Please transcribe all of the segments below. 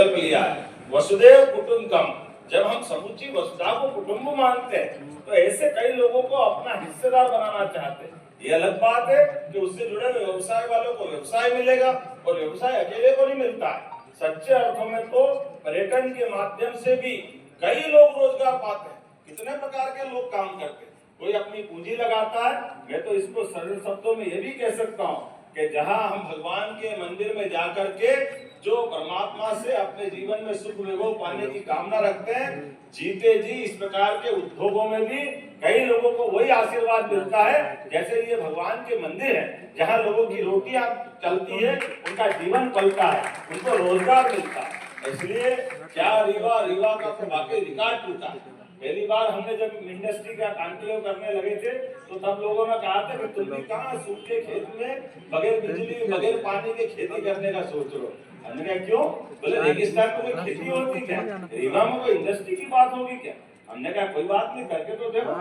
लिया है वसुदेव कुटुंबकम। जब हम समुची वसुधा को कुटुंब मानते हैं तो ऐसे कई लोगों को अपना हिस्सेदार बनाना चाहते हैं। ये अलग बात है कि उससे जुड़े व्यवसाय वालों को व्यवसाय मिलेगा और व्यवसाय अकेले को नहीं मिलता है। सच्चे अर्थों में तो पर्यटन के माध्यम से भी कई लोग रोजगार पाते हैं। कितने प्रकार के लोग काम करते हैं, कोई अपनी पूंजी लगाता है। मैं तो इसको सरल शब्दों में ये भी कह सकता हूँ कि जहाँ हम भगवान के मंदिर में जाकर के जो परमात्मा से अपने जीवन में सुख वैभव पाने की कामना रखते हैं, जीते जी इस प्रकार के उद्योगों में भी कई लोगों को वही आशीर्वाद मिलता है जैसे ये भगवान के मंदिर है, जहाँ लोगों की रोटियां चलती है, उनका जीवन पलता है, उनको रोजगार मिलता है। इसलिए क्या रीवा का तो वाकई रिकॉर्ड टूटा। पहली बार हमने जब इंडस्ट्री का कॉन्क्लेव करने लगे थे तो तब लोगों ने कहा था कि तुम भी कहाँ सूखे खेत में बगैर बिजली बगैर पानी के खेती करने का सोच रहे हो। हमने कहा क्यों? बोले रेगिस्तान में कोई खेती होती क्या, रीवा में कोई इंडस्ट्री की बात होगी क्या? हमने कहा कोई बात नहीं, करके तो देखो।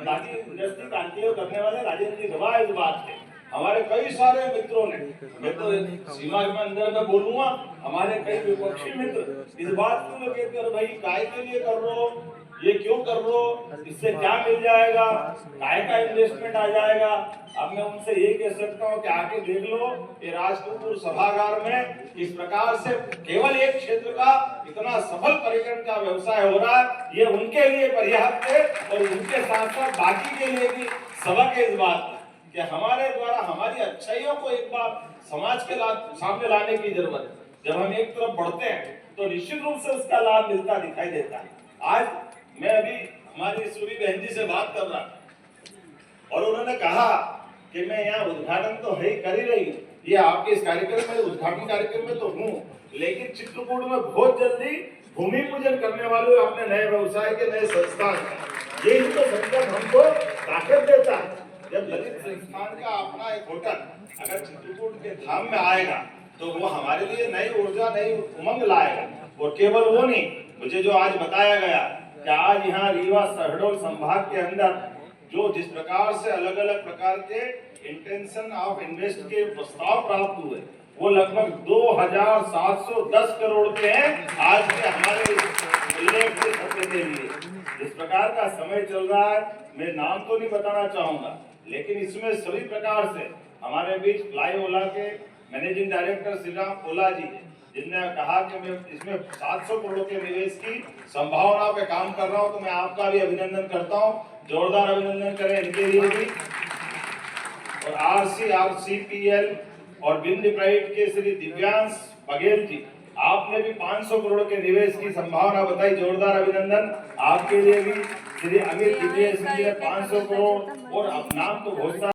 बाकी इंडस्ट्री कॉन्क्लेव करने वाले राजेंद्र जी गवाह इस बात के। हमारे कई सारे मित्रों ने, मैं तो सीमा के अंदर में बोलूंगा, हमारे कई विपक्षी मित्र इस बात को लेकर कहते हैं भाई काय के लिए कर रहे हो, ये क्यों कर रहे हो, इससे क्या मिल जाएगा, काय का इन्वेस्टमेंट आ जाएगा। अब मैं उनसे ये कह सकता हूँ कि आके देख लो कि राजकपूर सभागार में इस प्रकार से केवल एक क्षेत्र का इतना सफल पर्यटन का व्यवसाय हो रहा है, ये उनके लिए पर्याप्त है और उनके साथ साथ बाकी के लिए भी सबक है इस बात की कि हमारे द्वारा हमारी अच्छाइयों को एक बार समाज के सामने लाने की जरूरत है। जब हम एक तरफ बढ़ते हैं तो निश्चित रूप से उसका लाभ मिलता दिखाई देता है। आज मैं अभी हमारी सूरी बहन जी से बात कर रहा और उन्होंने कहा कि मैं यहाँ उद्घाटन तो है कर ही रही हूँ, ये आपके इस कार्यक्रम में उद्घाटन कार्यक्रम में तो हूँ, लेकिन चित्रकूट में बहुत जल्दी भूमि पूजन करने वाले अपने नए व्यवसाय के नए संस्थान, ये इनको संकल्प हमको ताकत देता है। जब ललित संस्थान का अपना एक होटल अगर चित्रकूट के धाम में आएगा तो वो हमारे लिए नई ऊर्जा नई उमंग लाएगा। और केवल वो नहीं, मुझे जो आज बताया गया कि आज यहाँ रीवा शहडोल संभाग के अंदर जो जिस प्रकार से अलग अलग प्रकार के इंटेंशन ऑफ इन्वेस्ट के प्रस्ताव प्राप्त हुए वो लगभग 2710 करोड़ के हैं आज के हमारे उल्लेख के सत्य के लिए। इस प्रकार का समय चल रहा है, मैं नाम तो नहीं बताना चाहूंगा, लेकिन इसमें सभी प्रकार से हमारे बीच फ्लाई ओला के मैनेजिंग डायरेक्टर श्री राम ओला जी जिनने कहा कि मैं इसमें 700 करोड़ के निवेश की संभावना पे काम कर रहा हूं, तो मैं आपका भी अभिनंदन करता हूं, जोरदार अभिनंदन करें इनके लिए भी। और RCPL और बिंद प्राइवेट के श्री दिव्यांश बघेल जी, आपने भी 500 करोड़ के निवेश की संभावना बताई, जोरदार अभिनंदन आपके लिए भी। श्री अमित जी ने 500 करोड़ और अब नाम तो बहुत